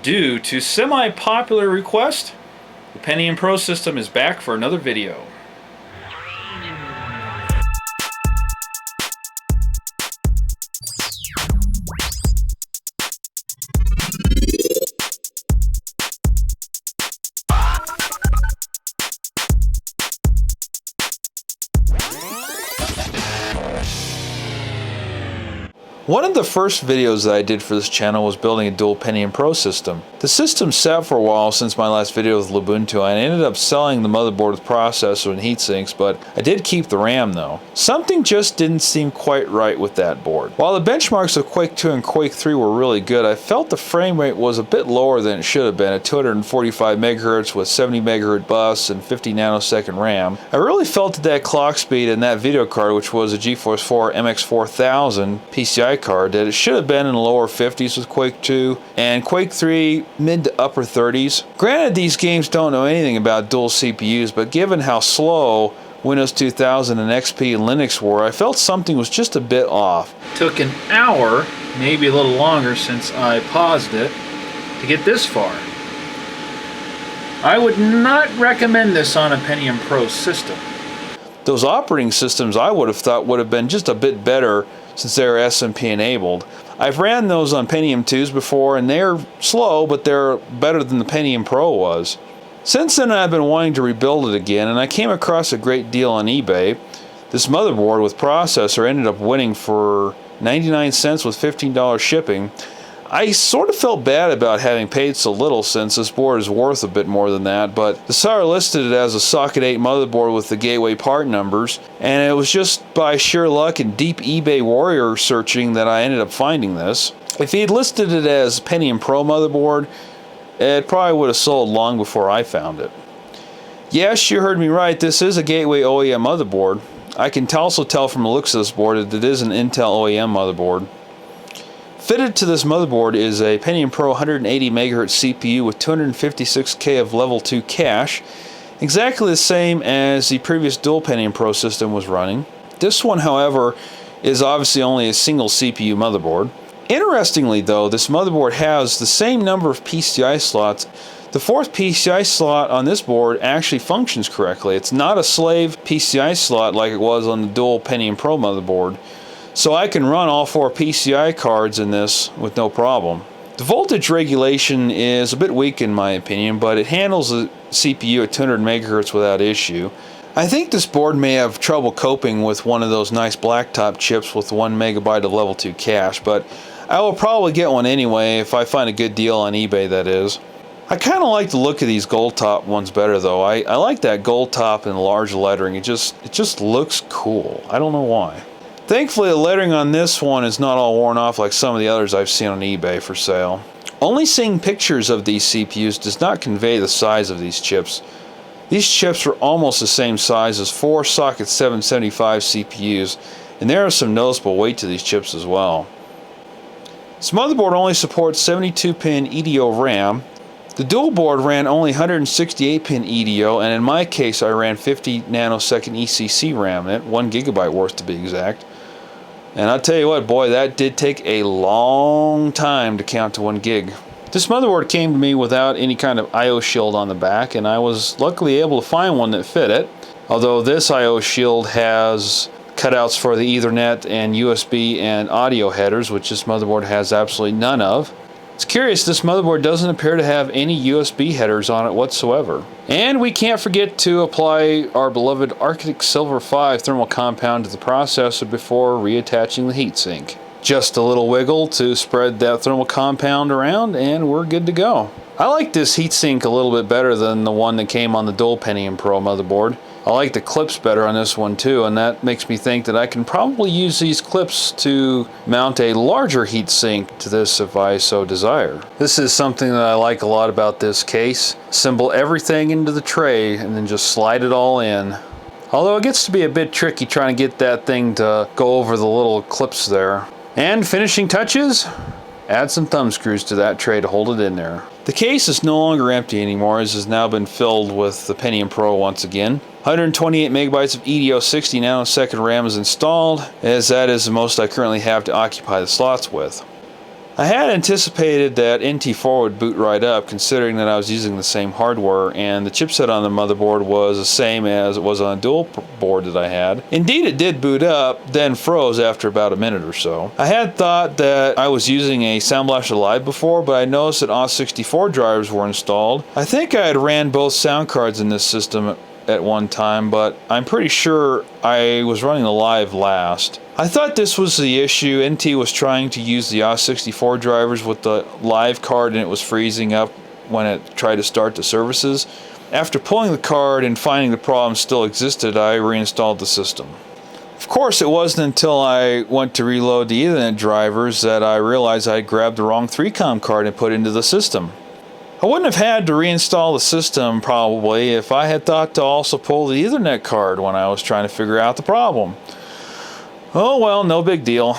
Due to semi-popular request, the Pentium Pro system is back for another video. One of the first videos that I did for this channel was building a dual Pentium Pro system. The system sat for a while since my last video with Ubuntu, and I ended up selling the motherboard with processor and heat sinks, but I did keep the RAM though. Something just didn't seem quite right with that board. While the benchmarks of Quake 2 and Quake 3 were really good, I felt the frame rate was a bit lower than it should have been at 245 MHz with 70 MHz bus and 50 nanosecond RAM. I really felt that clock speed in that video card, which was a GeForce 4 MX4000 PCI card, that it should have been in the lower 50s with Quake 2 and Quake 3 mid to upper 30s. Granted, these games don't know anything about dual CPUs, but given how slow Windows 2000 and XP and Linux were, I felt something was just a bit off. It took an hour, maybe a little longer since I paused it, to get this far. I would not recommend this on a Pentium Pro system. Those operating systems I would have thought would have been just a bit better since they're SMP enabled. I've ran those on Pentium 2s before and they're slow, but they're better than the Pentium Pro was. Since then I've been wanting to rebuild it again, and I came across a great deal on eBay. This motherboard with processor ended up winning for 99 cents with $15 shipping. I sort of felt bad about having paid so little since this board is worth a bit more than that, but the seller listed it as a socket 8 motherboard with the gateway part numbers, and it was just by sheer luck and deep eBay warrior searching that I ended up finding this. If he had listed it as Pentium Pro motherboard, it probably would have sold long before I found it. Yes, you heard me right, this is a gateway OEM motherboard. I can also tell from the looks of this board that it is an Intel OEM motherboard. Fitted to this motherboard is a Pentium Pro 180 MHz CPU with 256K of level 2 cache, exactly the same as the previous dual Pentium Pro system was running. This one, however, is obviously only a single CPU motherboard. Interestingly though, this motherboard has the same number of PCI slots. The fourth PCI slot on this board actually functions correctly. It's not a slave PCI slot like it was on the dual Pentium Pro motherboard. So I can run all 4 PCI cards in this with no problem. The voltage regulation is a bit weak in my opinion, but it handles the CPU at 200 MHz without issue. I think this board may have trouble coping with one of those nice blacktop chips with 1 MB of level 2 cache, but I will probably get one anyway if I find a good deal on eBay, that is. I kind of like the look of these gold top ones better though. I like that gold top and large lettering. It just looks cool. I don't know why. Thankfully, the lettering on this one is not all worn off like some of the others I've seen on eBay for sale. Only seeing pictures of these CPUs does not convey the size of these chips. These chips are almost the same size as 4 socket 775 CPUs, and there is some noticeable weight to these chips as well. This motherboard only supports 72-pin EDO RAM. The dual board ran only 168-pin EDO, and in my case I ran 50 nanosecond ECC RAM in it, 1 GB worth to be exact. And I'll tell you what, boy, that did take a long time to count to 1 gig. This motherboard came to me without any kind of I/O shield on the back, and I was luckily able to find one that fit it. Although this I/O shield has cutouts for the Ethernet and USB and audio headers, which this motherboard has absolutely none of. It's curious, this motherboard doesn't appear to have any USB headers on it whatsoever. And we can't forget to apply our beloved Arctic Silver 5 thermal compound to the processor before reattaching the heatsink. Just a little wiggle to spread that thermal compound around and we're good to go. I like this heatsink a little bit better than the one that came on the dual Pentium Pro motherboard. I like the clips better on this one too, and that makes me think that I can probably use these clips to mount a larger heatsink to this if I so desire. This is something that I like a lot about this case. Assemble everything into the tray and then just slide it all in. Although it gets to be a bit tricky trying to get that thing to go over the little clips there. And finishing touches? Add some thumb screws to that tray to hold it in there. The case is no longer empty anymore, as has now been filled with the Pentium Pro once again. 128 megabytes of EDO 60 nanosecond RAM is installed, as that is the most I currently have to occupy the slots with. I had anticipated that NT4 would boot right up, considering that I was using the same hardware and the chipset on the motherboard was the same as it was on a dual board that I had. Indeed, it did boot up, then froze after about a minute or so. I had thought that I was using a Sound Blaster Live before, but I noticed that OS64 drivers were installed. I think I had ran both sound cards in this system at one time, but I'm pretty sure I was running the Live last. I thought this was the issue. NT was trying to use the OS64 drivers with the Live card and it was freezing up when it tried to start the services. After pulling the card and finding the problem still existed, I reinstalled the system. Of course, it wasn't until I went to reload the Ethernet drivers that I realized I had grabbed the wrong 3COM card and put it into the system. I wouldn't have had to reinstall the system probably if I had thought to also pull the Ethernet card when I was trying to figure out the problem. Oh well, no big deal.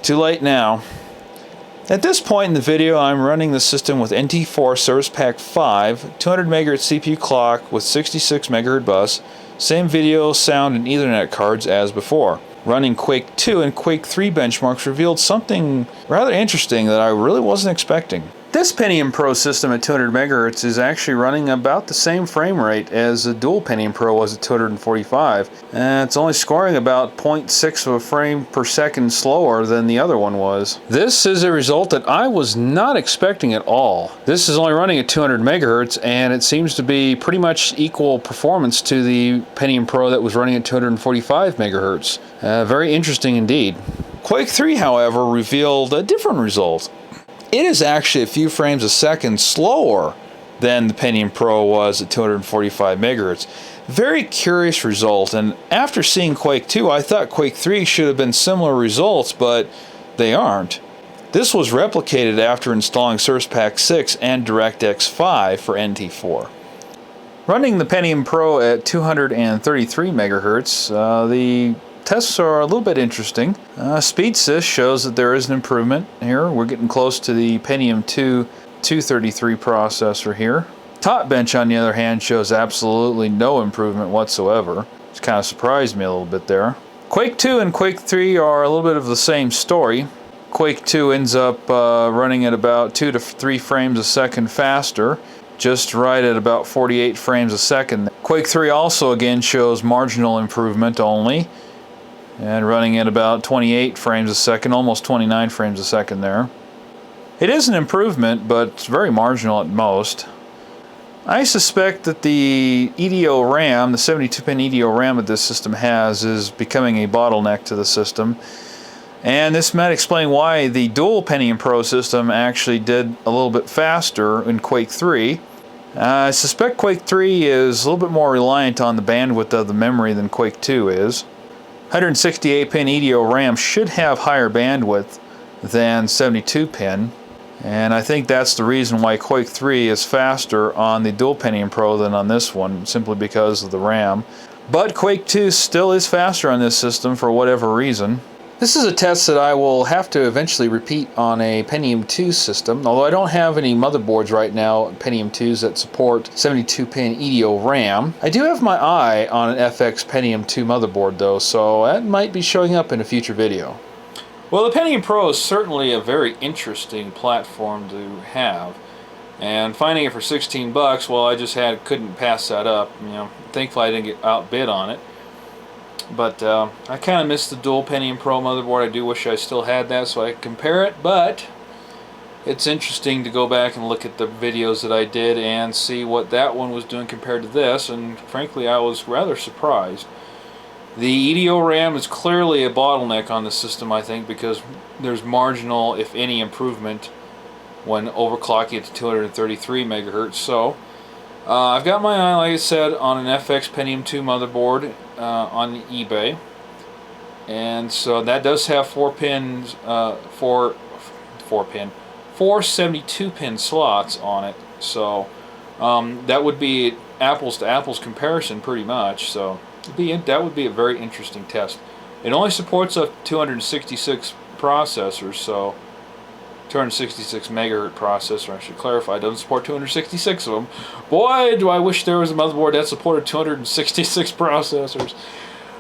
Too late now. At this point in the video, I'm running the system with NT4 Service Pack 5, 200 MHz CPU clock with 66 MHz bus, same video, sound, and Ethernet cards as before. Running Quake 2 and Quake 3 benchmarks revealed something rather interesting that I really wasn't expecting. This Pentium Pro system at 200 MHz is actually running about the same frame rate as the dual Pentium Pro was at 245. It's only scoring about 0.6 of a frame per second slower than the other one was. This is a result that I was not expecting at all. This is only running at 200 MHz and it seems to be pretty much equal performance to the Pentium Pro that was running at 245 MHz. Very interesting indeed. Quake 3, however, revealed a different result. It is actually a few frames a second slower than the Pentium Pro was at 245 MHz. Very curious result, and after seeing Quake 2, I thought Quake 3 should have been similar results, but they aren't. This was replicated after installing Service Pack 6 and DirectX 5 for NT4. Running the Pentium Pro at 233 MHz, the tests are a little bit interesting. SpeedSys shows that there is an improvement here. We're getting close to the Pentium 2 233 processor here. TopBench, on the other hand, shows absolutely no improvement whatsoever. It's kind of surprised me a little bit there. Quake 2 and Quake 3 are a little bit of the same story. Quake 2 ends up running at about 2 to 3 frames a second faster, just right at about 48 frames a second. Quake 3 also again shows marginal improvement only, and running at about 28 frames a second, almost 29 frames a second there. It is an improvement, but it's very marginal at most. I suspect that the EDO RAM, the 72-pin EDO RAM that this system has, is becoming a bottleneck to the system. And this might explain why the dual Pentium Pro system actually did a little bit faster in Quake 3. I suspect Quake 3 is a little bit more reliant on the bandwidth of the memory than Quake 2 is. 168-pin EDO RAM should have higher bandwidth than 72-pin, and I think that's the reason why Quake 3 is faster on the dual Pentium Pro than on this one, simply because of the RAM. But Quake 2 still is faster on this system for whatever reason. This is a test that I will have to eventually repeat on a Pentium 2 system, although I don't have any motherboards right now, Pentium 2s, that support 72-pin EDO RAM. I do have my eye on an FX Pentium 2 motherboard though, so that might be showing up in a future video. Well, the Pentium Pro is certainly a very interesting platform to have, and finding it for 16 bucks, well, I just couldn't pass that up. Thankfully I didn't get outbid on it. But I kind of missed the dual Pentium Pro motherboard. I do wish I still had that so I could compare it, but it's interesting to go back and look at the videos that I did and see what that one was doing compared to this, and frankly I was rather surprised. The EDO RAM is clearly a bottleneck on the system, I think, because there's marginal, if any, improvement when overclocking it to 233 MHz. So I've got my eye, like I said, on an FX Pentium 2 motherboard on eBay, and so that does have 4 72-pin slots on it. So that would be apples to apples comparison, pretty much. So that would be a very interesting test. It only supports up 266 processors, so 266 megahertz processor, I should clarify. It doesn't support 266 of them. Boy, do I wish there was a motherboard that supported 266 processors.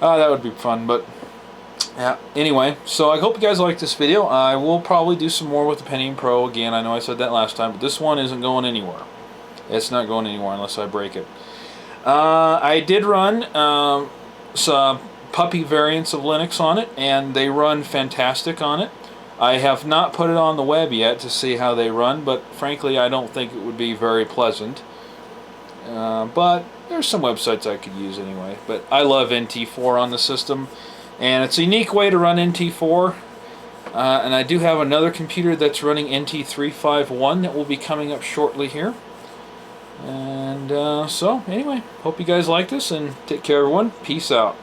That would be fun, but Yeah, anyway, so I hope you guys like this video. I will probably do some more with the Pentium Pro again. I know I said that last time, but this one isn't going anywhere. It's not going anywhere unless I break it. I did run some puppy variants of Linux on it, and they run fantastic on it. I have not put it on the web yet to see how they run, but frankly I don't think it would be very pleasant. But there's some websites I could use anyway. But I love NT4 on the system, and it's a unique way to run NT4. And I do have another computer that's running NT351 that will be coming up shortly here. And so anyway, hope you guys like this, and take care everyone. Peace out.